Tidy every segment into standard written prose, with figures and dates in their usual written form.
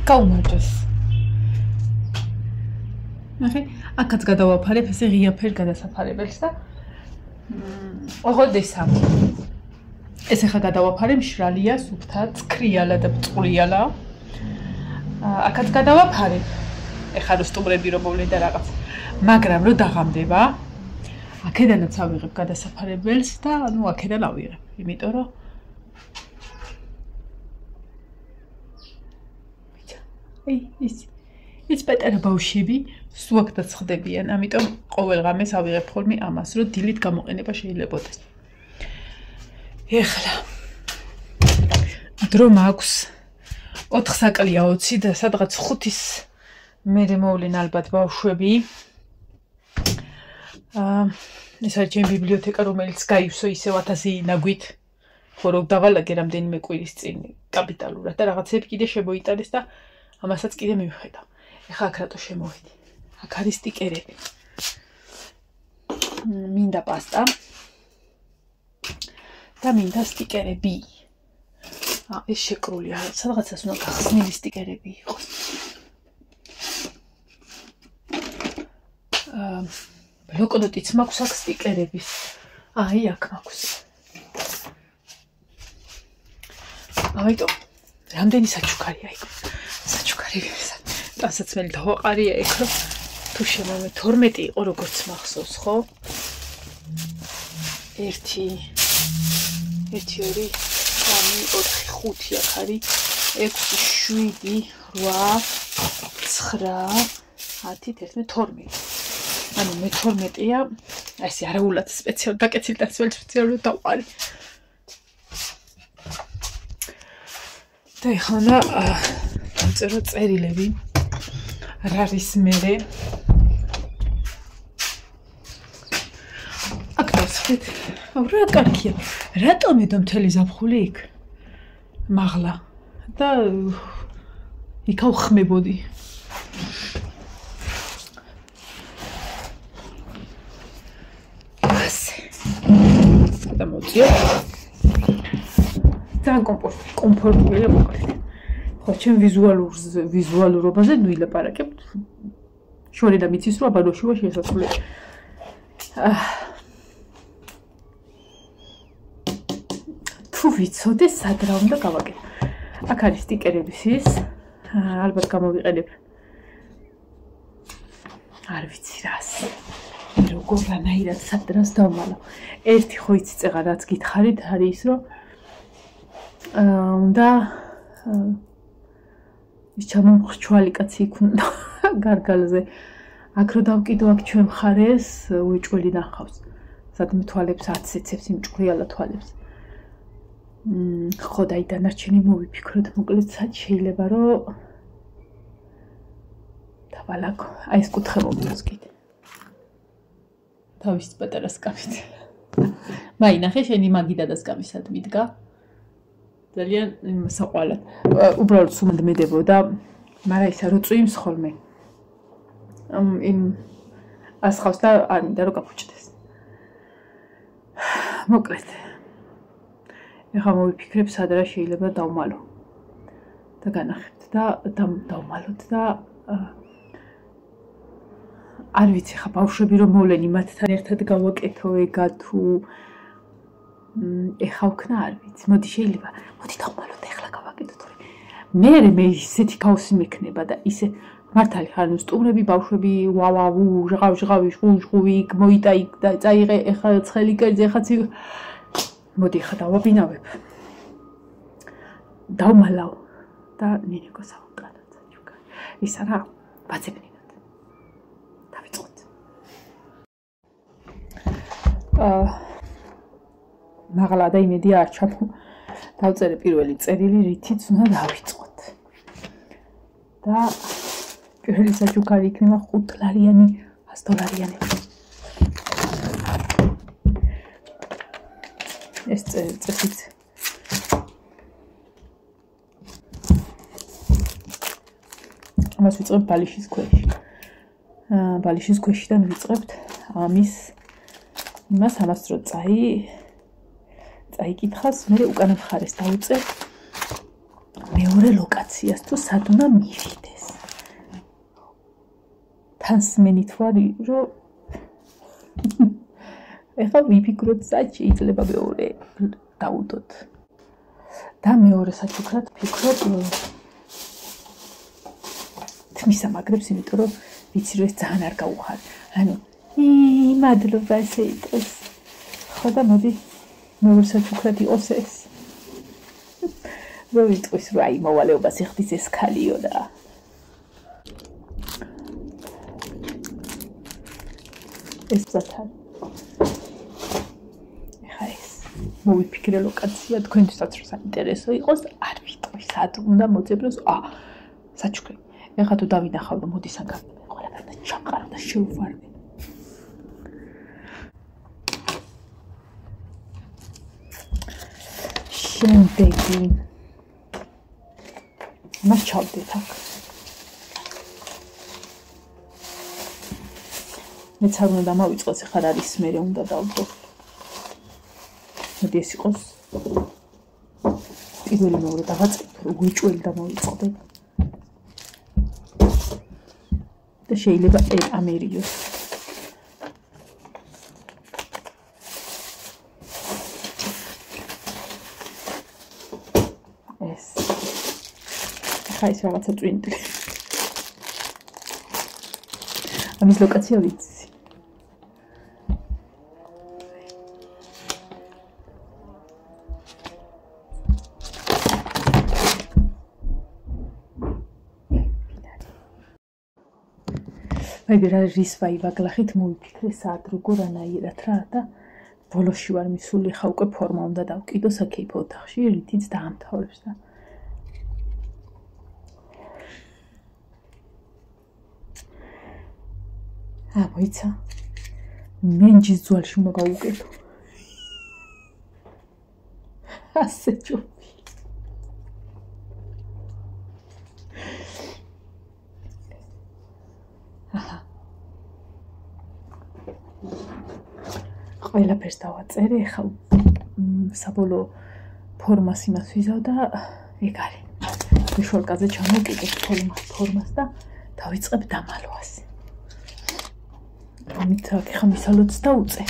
გაუმარჯოს. ნახე, აქაც გადავაფარებ ესე ღია ფერ გადასაფარებელს და ოღონდ ეს ახლა გადავაფარე მშრალია, სუფთა, ცქრიალა და წყვრიალა. აქაც გადავაფარე. ეხლა რო სტუმრები რომ მოვლენ და რაღაც. მაგრამ რო დაღამდება, აქედანაც ავიღებ გადასაფარებელს და ანუ აქედან ავიღებ. იმიტომ რომ ის პატარა ბავშვები სუაკდაც ხდებიან, ამიტომ ყოველ ღამეს ავიღებ ხოლმე ამას, რომ დილით გამოყენება შეიძლებაოდეს. ეხლა დრო მაქვს 4 საკლია 20 და სადღაც 5-ის მერე მოვლენ ალბათ ბავშვები. ეს არის ჩემი ბიბლიოთეკა, რომელიც გაივსო ისევ 1000 ნაგვით. ხო რომ დავალაგე რამდენიმე კვირის წინ კაპიტალურად და რაღაცები კიდე შემოიტანეს და ამასაც კიდე მივხედავ. ეხლა აქ რატო შემოვედი? აქ არის სტიკერები. მინდა პასტა და მინდა სტიკერები. ეს შეკრულია, სადღაცას უნდა გახსნილი სტიკერები იყოს. ბლოკნოტიც მაქვს აქ სტიკერების. აი აქ მაქვს. ამიტომ რამდენი საჩუქარია იქ? საჩუქარი ტანსაცმელი დავაყარია იქ, რომ თუ შემოვე 12 იყო როგორც მახსოვს, ხო? 1 2 3 4 5 აქ არის 6 7 8 9 10 11 12. ანუ მე 12-ია, ესე არაულად სპეციალურად დაკეცილი და სპეციალურად დავყარი. და ეხლა დავწერო წერილები. რა არის მერე? აქ დავსხეთ. რა კარგია. რატომ ედო მთელი ზაფხული იქ? მაღლა. და იქ ავხმებოდი. ასე. და მოწიო. ძალიან კომფორტულია მოკლედ. ხო, ჩემ ვიზუალურობაზე ნუ ილაპარაკებ. შორი და მიცის რომ აბანოში ვარ შესაძლოა. თუ ვიცოდე სად რა უნდა გავაკეთო. აქ არის სტიკერების ის. ალბათ გამოვიყენებ. არ ვიცი რას. როგორ რანაირად სად რას დავმალო. ერთი ხო იცი წეღა რაც გითხარით არის ის რომ უნდა ის ჩამომხრჩვალი კაცი იქ უნდა გარგალზე. აქ რო დავკიდო აქ ჩვენ მხარეს უეჭველი ნახავს. სადმე თვალებს აცეცებს იმ ჭვრიალა თვალებს. ხო და დანარჩენი მოვიფიქროთ მოკლედ სად შეიძლება რომ დავალაგო. აი ეს კუთხე მომწონს კიდე. თავის პატარა სკამით. მაინახე შენი მაგიდა და სკამი სად მიდგა? ძალიან საყვალად. უბრალოდ სულ მედებოდა, მაგრამ ისა რო წვიმს ხოლმე. იმ ასხავს და არ მინდა რომ გაფუჭდეს. მოკლედ. ეხლა მოვიფიქრებ სად რა შეიძლება დავმალო. და განახებთ და დავმალოთ და არ ვიცი ხა ბავშვები რომ მოვლენი მათთან ერთად გავაკეთო ეგა თუ ეხა ვქნა არ ვიცი. მოდი შეიძლება მოდი დავმალოთ ეხლა გავაკეთოთ. მე ისეთი ქაოსი მექნება და ისე მართალი ხარ ნუ სტუმრები ბავშვები ვავავუ ჟღავი ჟღუვი მოიტა იქ და წაიღე ეხა ცხელი კერძი ეხა ცი მოდი ხა დავაბინავებ. დავმალავ და ნინიკოს ავკანოთ საჩუქარი. ისა რა ბაცებნინოთ. დავიწყოთ. მაღლა და იმედი არ ჩამო. დავწერე პირველი წერილი რითიც უნდა დავიწყოთ. და პირველი საჩუქარი იქნება $5 $100. ეს წესით ამას ვიწყებთ ბალიშის ქვეშ. ბალიშის ქვეშიდან ვიწყებთ იმას ამას რო წაიკითხას, მე უკანა მხარეს დავუწევ მეორე ლოკაციას თუ სად უნდა მივიდეს. თანსმენით ვარ, რომ ეხლა ვიფიქროთ სად შეიძლება მეორე დავუდოთ. და მეორე საჩუქრად ვფიქრობ თმის ამაგრებს, იმიტომ რომ ვიცი რომ ეს ძალიან არ გაუხარ. ანუ მადლობა ესე იყოს. ხო და მოდი მეორე საჩუქრად იყოს ეს. რო ვიტყვის რომ აი მოვალეობას იხდის ეს ქალიო და ეს სათან. ეხა ეს მოვიფიქრე ლოკაცია თქვენთვისაც რომ საინტერესო იყოს, არ ვიტყვი სად უნდა მოძებროს. საჩუქრი. ეხა თუ დავინახავ რომ მოდი საგამბე ყველაფერს ჩამყარო და შევვარდე. შემდეგი მას ჩავდეთ აქ. მეც არ უნდა დამავიწყოს, ეხლა არის მერე უნდა დავდო. მოდი ეს იყოს პირველი მეორე დავაწყებ, რომ უეჭველი დამავიწყდე. და შეიძლება ამერიოს. ეს ხა ის რაღაცა წვინტი. ამის ლოკაცია ვიცი. მაგრამ რის ვაივაგლახით მოვიფიქრე სად როგორ ანაირად რა და ბოლოში ვარ მისული, ხა უკვე ფორმა უნდა დავკიდო საკეიფო ოთახში, რითიც დაამთავრებს და მოიცა მენჯის ძვალში უნდა გავუკეთო. ასე ჯობი. ყველაფერს დავაწერე, ახლა საბოლოო ფორმას იმას ვიზავ და ეგ არის. შოლკაზე ჩამოვკიდე ფორმას და დავიწყებ დამალვას. ამით ახლა მისალოც დაუწე.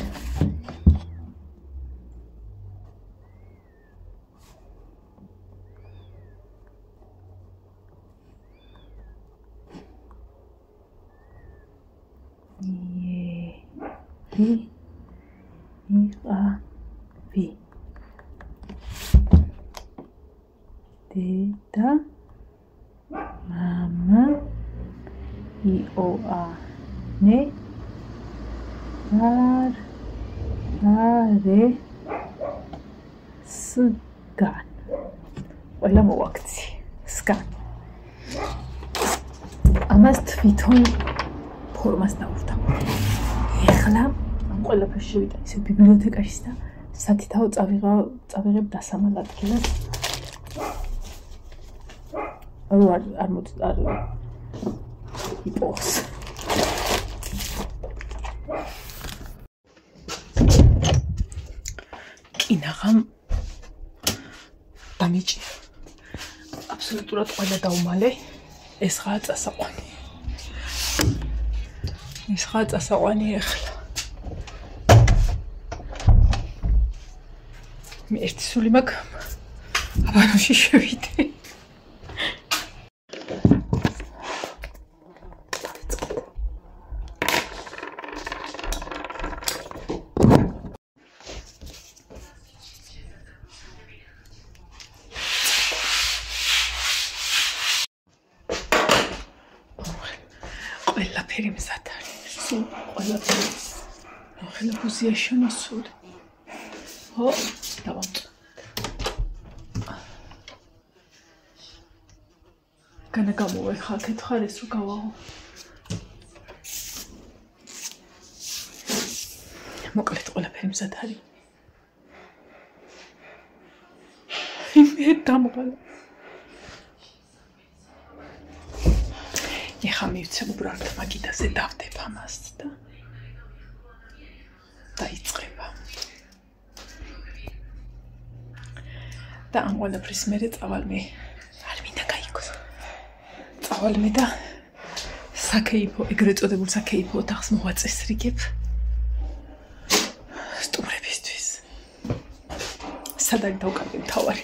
Deda, mama, ioane, are, sgan. ყველა მოვაქცი. sgan. ამას თვითონ ფორმას დავვრთავ. ეხლა ამ ყველაფერს შევიტან ისე ბიბლიოთეკაში და სათითაო წავიღებ დასამალ ადგილას. არ იპოვს. კინაღამ დამიჭირა. აბსოლუტურად ყველა დაუმალე. ეს ხაა წასაყვანი. ეხლა. მე ერთი სული მაქვს. აბანოში შევიდე. ყველაფერი მზად არის. სულ ყველაფერი. ახლა ბუზია შემოსული. ხო, დავამწვანე. განა გამოვა ხა აქეთ ხარ ეს რო გავაო. მოკლედ ყველაფერი მზად არის. მე დამღალა. ეხა მივცემ უბრალოდ მაგიდაზე დავდებ ამას და დაიწყება. და ამ ყველაფრის მერე წავალ მე არ წავალ მე და საკეიფო, ეგრეთ წოდებულ საკეიფო ოთახს მოვაწესრიგებ. სტუმრებისთვის. სად არის დავკარგე მთავარი?